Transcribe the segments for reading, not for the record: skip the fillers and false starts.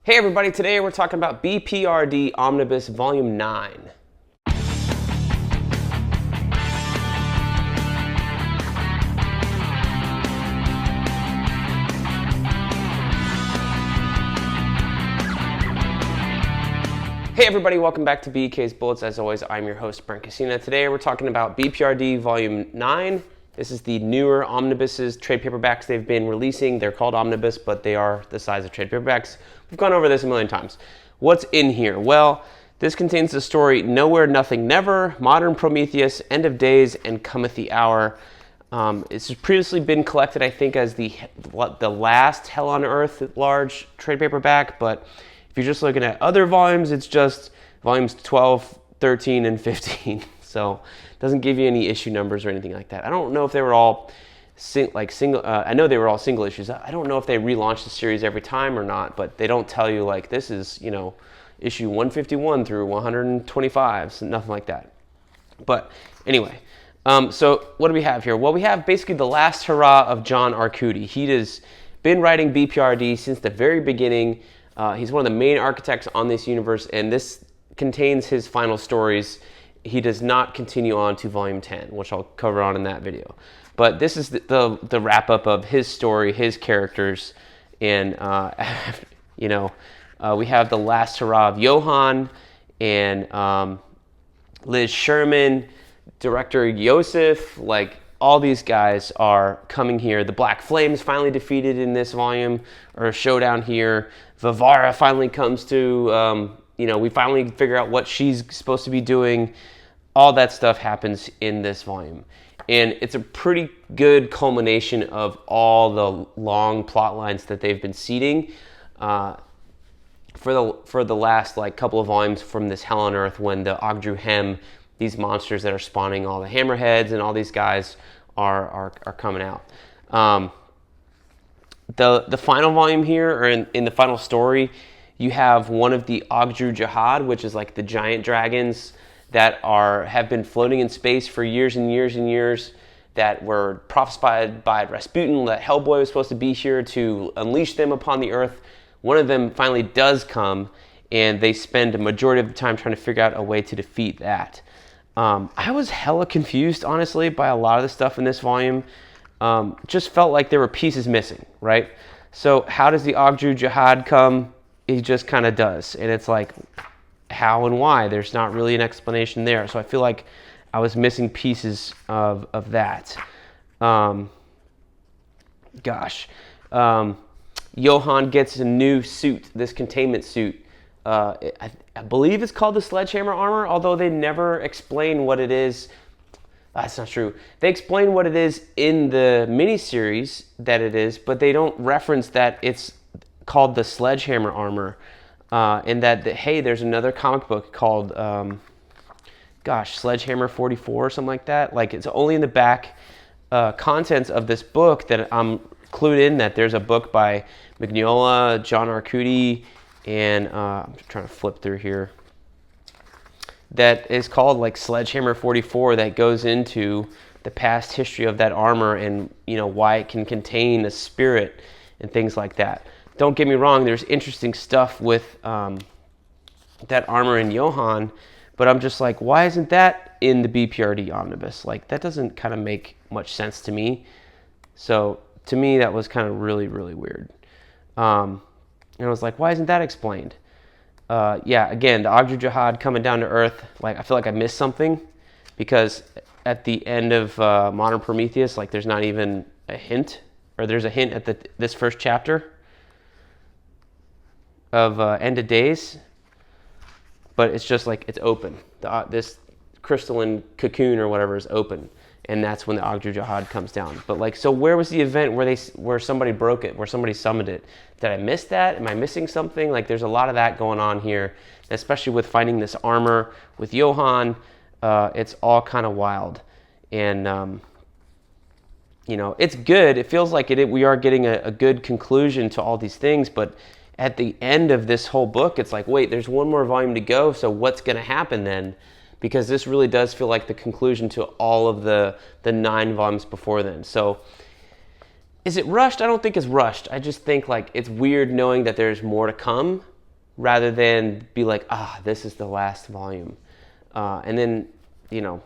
Hey everybody, today we're talking about B.p.r.d. Omnibus Volume 9. Hey everybody, welcome back to BK's Bullets. As always, I'm your host, Brent. Today we're talking about B.p.r.d. Volume 9. This is the newer omnibuses, trade paperbacks they've been releasing. They're called omnibus, but they are the size of trade paperbacks. We've gone over this a million times. What's in here? Well, this contains the story Nowhere, Nothing, Never, Modern Prometheus, End of Days, and Cometh the Hour. It's previously been collected, I think, as the last Hell on Earth large trade paperback, but if you're just looking at other volumes, it's just volumes 12, 13, and 15. So it doesn't give you any issue numbers or anything like that. I don't know if they were all single. I know they were all single issues. I don't know if they relaunched the series every time or not, but they don't tell you like this is, issue 151 through 125, so nothing like that. But anyway, so what do we have here? Well, we have basically the last hurrah of John Arcudi. He has been writing B.p.r.d. since the very beginning. He's one of the main architects on this universe, and this contains his final stories. He does not continue on to Volume 10, which I'll cover on in that video. But this is the wrap-up of his story, his characters, and, we have the last hurrah of Johann and Liz Sherman, director Yosef, like all these guys are coming here. The Black Flames finally defeated in this volume, or a showdown here. Vivara finally comes to, we finally figure out what she's supposed to be doing. All that stuff happens in this volume. And it's a pretty good culmination of all the long plot lines that they've been seeding for the last couple of volumes from this Hell on Earth, when the Ogdru Hem, these monsters that are spawning all the hammerheads and all these guys are coming out. The final volume here, or in the final story, you have one of the Ogdru Jihad, which is like the giant dragons that have been floating in space for years and years and years, that were prophesied by Rasputin that Hellboy was supposed to be here to unleash them upon the earth. One of them finally does come, and they spend a majority of the time trying to figure out a way to defeat that. I was hella confused, honestly, by a lot of the stuff in this volume. Just felt like there were pieces missing, right? So how does the Ogdru Jihad come? He just kind of does. And it's like, how and why? There's not really an explanation there. So I feel like I was missing pieces of that. Johann gets a new suit, this containment suit. I believe it's called the Sledgehammer Armor, although they never explain what it is. That's not true. They explain what it is in the miniseries that it is, but they don't reference that it's called the Sledgehammer Armor. And that, hey, there's another comic book called, Sledgehammer 44 or something like that. Like, it's only in the back contents of this book that I'm clued in that there's a book by Mignola, John Arcudi, and I'm trying to flip through here, that is called like Sledgehammer 44, that goes into the past history of that armor and, why it can contain a spirit and things like that. Don't get me wrong, there's interesting stuff with that armor in Johann, but I'm just like, why isn't that in the B.p.r.d. Omnibus? Like, that doesn't kind of make much sense to me. So to me, that was kind of really, really weird. And I was like, why isn't that explained? Again, the Ogdru Jihad coming down to Earth, like, I feel like I missed something, because at the end of Modern Prometheus, like, there's not even a hint, or there's a hint at this first chapter of End of Days, but it's just like it's open. This crystalline cocoon or whatever is open, and that's when the Ogdru Jihad comes down. But like, so where was the event where somebody broke it, where somebody summoned it? Did I miss that? Am I missing something? Like, there's a lot of that going on here, especially with finding this armor with Johann. It's all kind of wild, and it's good. It feels like we are getting a good conclusion to all these things, but at the end of this whole book, it's like, wait, there's one more volume to go, so what's going to happen then? Because this really does feel like the conclusion to all of the 9 volumes before then. So Is it rushed? I don't think it's rushed. I just think like it's weird knowing that there's more to come, rather than be like, this is the last volume. And then, you know,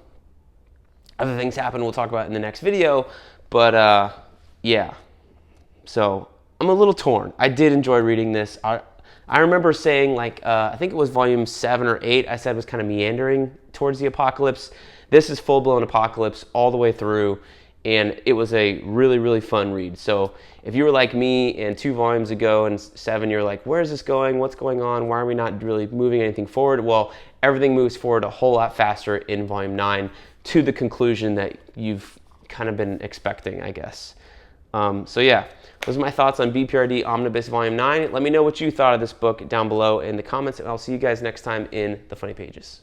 other things happen we'll talk about in the next video. But yeah, so I'm a little torn. I did enjoy reading this. I remember saying, like, I think it was volume 7 or 8, I said was kind of meandering towards the apocalypse. This is full-blown apocalypse all the way through, and it was a really, really fun read. So if you were like me and 2 volumes ago and 7, you're like, where is this going? What's going on? Why are we not really moving anything forward? Well, everything moves forward a whole lot faster in volume 9 to the conclusion that you've kind of been expecting, I guess. So yeah, those are my thoughts on B.p.r.d. Omnibus Volume 9. Let me know what you thought of this book down below in the comments, and I'll see you guys next time in the funny pages.